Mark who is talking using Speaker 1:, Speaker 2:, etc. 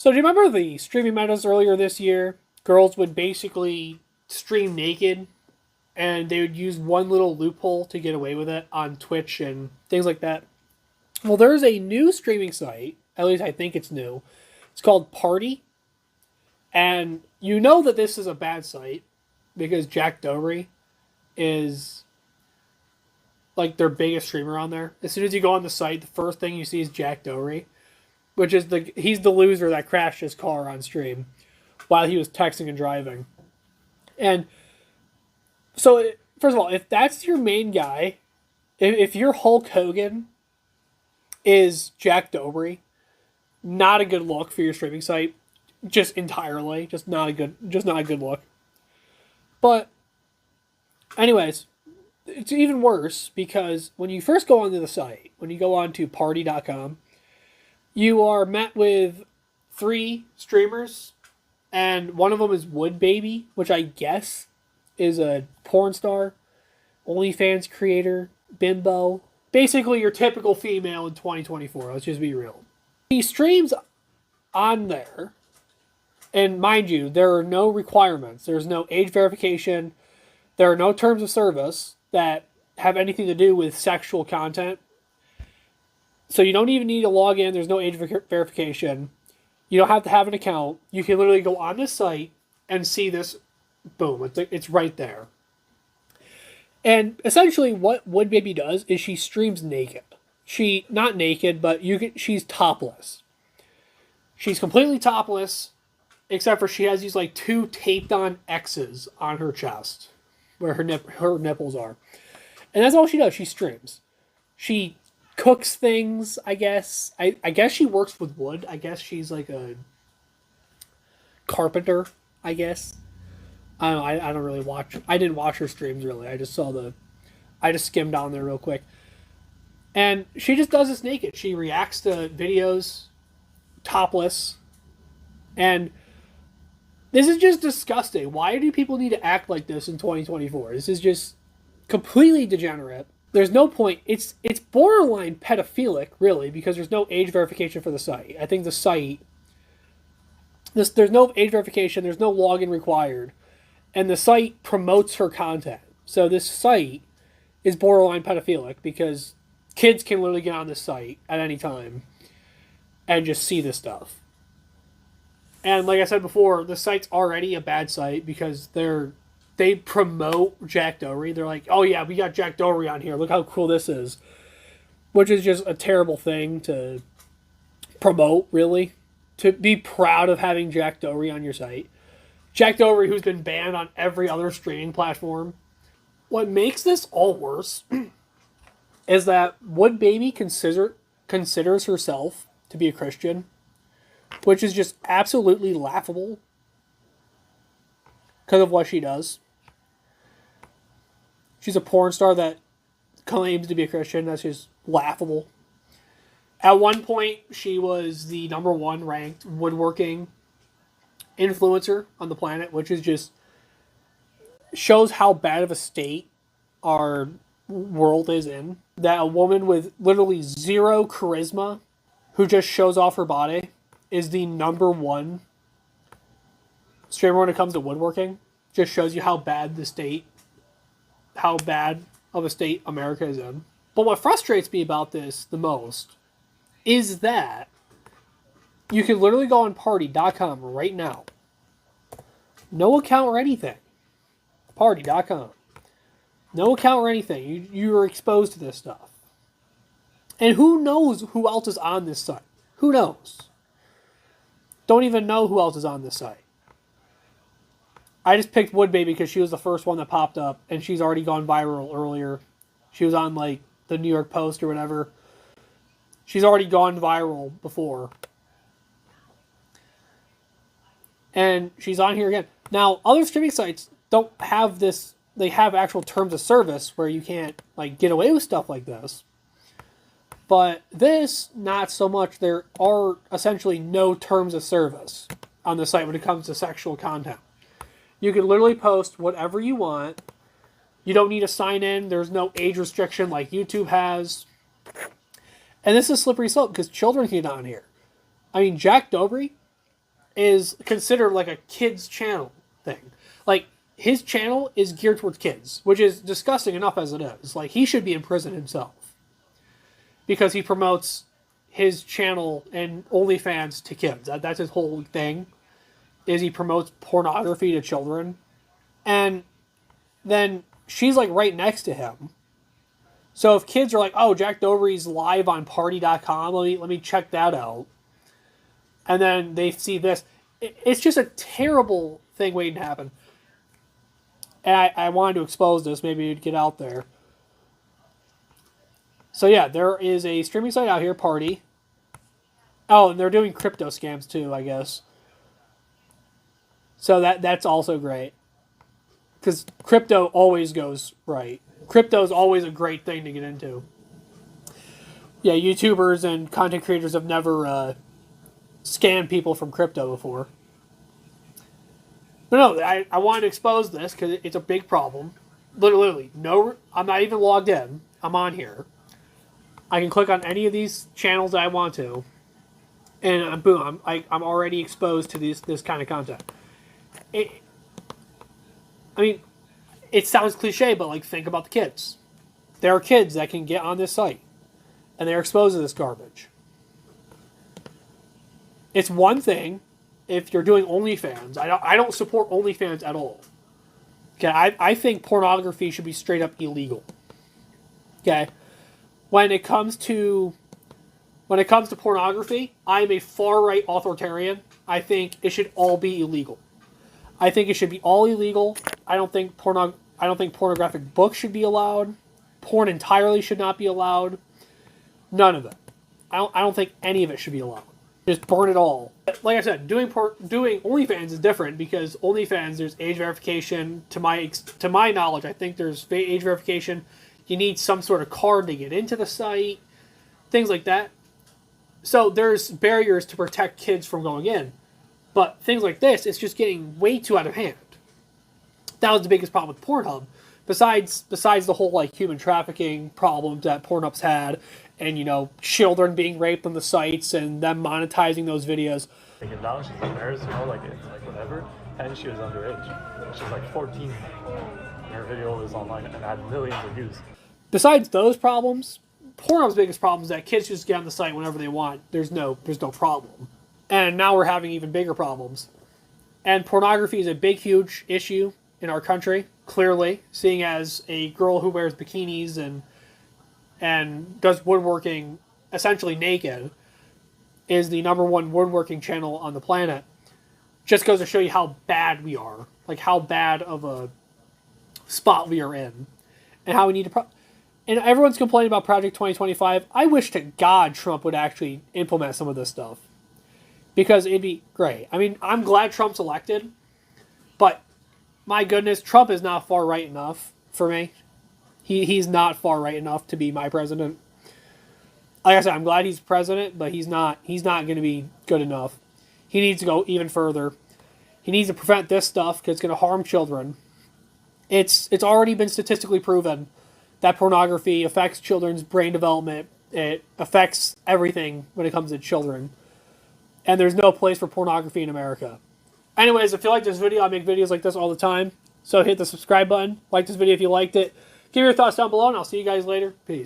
Speaker 1: So do you remember the streaming metas earlier this year? Girls would basically stream naked and they would use one little loophole to get away with it on Twitch and things like that. Well, there's a new streaming site, at least I think it's new. It's called Party. And you know that this is a bad site because Jack Dougherty is like their biggest streamer on there. As soon as you go on the site, the first thing you see is Jack Dougherty, which is he's the loser that crashed his car on stream while he was texting and driving. And so, first of all, if that's your main guy, if your Hulk Hogan is Jack Dougherty, not a good look for your streaming site, just entirely, just not a good look. But, anyways, it's even worse because when you first go onto the site, when you go on to party.com, you are met with 3 streamers, and one of them is Wood Baby, which I guess is a porn star, OnlyFans creator, bimbo. Basically your typical female in 2024, let's just be real. He streams on there, and mind you, there are no requirements. There's no age verification. There are no terms of service that have anything to do with sexual content. So you don't even need to log in. There's no age verification. You don't have to have an account. You can literally go on this site and see this. Boom. It's right there. And essentially what Wood Baby does is she streams naked. Not naked, but she's topless. She's completely topless, except for she has these like 2 taped on X's on her chest where her nipples are. And that's all she does. She streams. She cooks things, I guess. I guess she works with wood. I guess she's like a carpenter, I guess. I don't know. I don't really watch. I didn't watch her streams really. I just skimmed down there real quick. And she just does this naked. She reacts to videos topless. And this is just disgusting. Why do people need to act like this in 2024? This is just completely degenerate. There's no point. It's borderline pedophilic, really, because there's no age verification for the site. I think the site, there's no age verification, there's no login required, and the site promotes her content. So this site is borderline pedophilic because kids can literally get on this site at any time and just see this stuff. And like I said before, the site's already a bad site because they promote Jack Dougherty. They're like, oh yeah, we got Jack Dougherty on here. Look how cool this is. Which is just a terrible thing to promote, really. To be proud of having Jack Dougherty on your site. Jack Dougherty, who's been banned on every other streaming platform. What makes this all worse is that Wood Baby considers herself to be a Christian, which is just absolutely laughable because of what she does. She's a porn star that claims to be a Christian. That's just laughable. At one point, she was the #1 ranked woodworking influencer on the planet, which is just shows how bad of a state our world is in. That a woman with literally 0 charisma, who just shows off her body, is the #1 streamer when it comes to woodworking. Just shows you how bad of a state America is in. But what frustrates me about this the most is that you can literally go on party.com right now. No account or anything. Party.com. No account or anything. You are exposed to this stuff. And who knows who else is on this site? Who knows? Don't even know who else is on this site. I just picked Wood Baby because she was the first one that popped up, and she's already gone viral earlier. She was on, like, the New York Post or whatever. She's already gone viral before. And she's on here again. Now, other streaming sites don't have this. They have actual terms of service where you can't, like, get away with stuff like this. But this, not so much. There are essentially no terms of service on the site when it comes to sexual content. You can literally post whatever you want. You don't need to sign in. There's no age restriction like YouTube has. And this is a slippery slope because children can get on here. I mean, Jack Dougherty, is considered like a kids channel thing. Like, his channel is geared towards kids, which is disgusting enough as it is. Like, he should be in prison himself because he promotes his channel and OnlyFans to kids. That's his whole thing, is he promotes pornography to children. And then she's like right next to him. So if kids are like, oh, Jack Dougherty's live on party.com, let me check that out. And then they see this. It's just a terrible thing waiting to happen. And I wanted to expose this. Maybe it'd get out there. So yeah, there is a streaming site out here, Party. Oh, and they're doing crypto scams too, I guess. So that's also great. Because crypto always goes right. Crypto is always a great thing to get into. Yeah, YouTubers and content creators have never scammed people from crypto before. But no, I wanted to expose this because it's a big problem. Literally, no, I'm not even logged in. I'm on here. I can click on any of these channels that I want to, and boom, I'm already exposed to this kind of content. I mean, it sounds cliche, but like, think about the kids. There are kids that can get on this site, and they're exposed to this garbage. It's one thing if you're doing OnlyFans. I don't support OnlyFans at all. Okay, I think pornography should be straight up illegal. Okay, when it comes to pornography, I'm a far right authoritarian. I think it should all be illegal. I think it should be all illegal. I don't think pornographic books should be allowed. Porn entirely should not be allowed. None of it. I don't think any of it should be allowed. Just burn it all. Like I said, doing OnlyFans is different because OnlyFans, there's age verification. To my knowledge, I think there's age verification. You need some sort of card to get into the site. Things like that. So there's barriers to protect kids from going in. But things like this, it's just getting way too out of hand. That was the biggest problem with Pornhub. Besides the whole like human trafficking problems that Pornhub's had, and children being raped on the sites and them monetizing those videos.
Speaker 2: Taken down, she's embarrassed, like it's like whatever. And she was underage. She's like 14. And her video was online and had millions of views.
Speaker 1: Besides those problems, Pornhub's biggest problem is that kids just get on the site whenever they want. There's no problem. And now we're having even bigger problems. And pornography is a big, huge issue in our country, clearly, seeing as a girl who wears bikinis and does woodworking essentially naked is the #1 woodworking channel on the planet. Just goes to show you how bad we are. Like, how bad of a spot we are in. And how we need to... And everyone's complaining about Project 2025. I wish to God Trump would actually implement some of this stuff. Because it'd be great. I mean, I'm glad Trump's elected. But, my goodness, Trump is not far right enough for me. He's not far right enough to be my president. Like I said, I'm glad he's president, but he's not going to be good enough. He needs to go even further. He needs to prevent this stuff because it's going to harm children. It's already been statistically proven that pornography affects children's brain development. It affects everything when it comes to children. And there's no place for pornography in America. Anyways, if you like this video, I make videos like this all the time. So hit the subscribe button. Like this video if you liked it. Give your thoughts down below, and I'll see you guys later. Peace.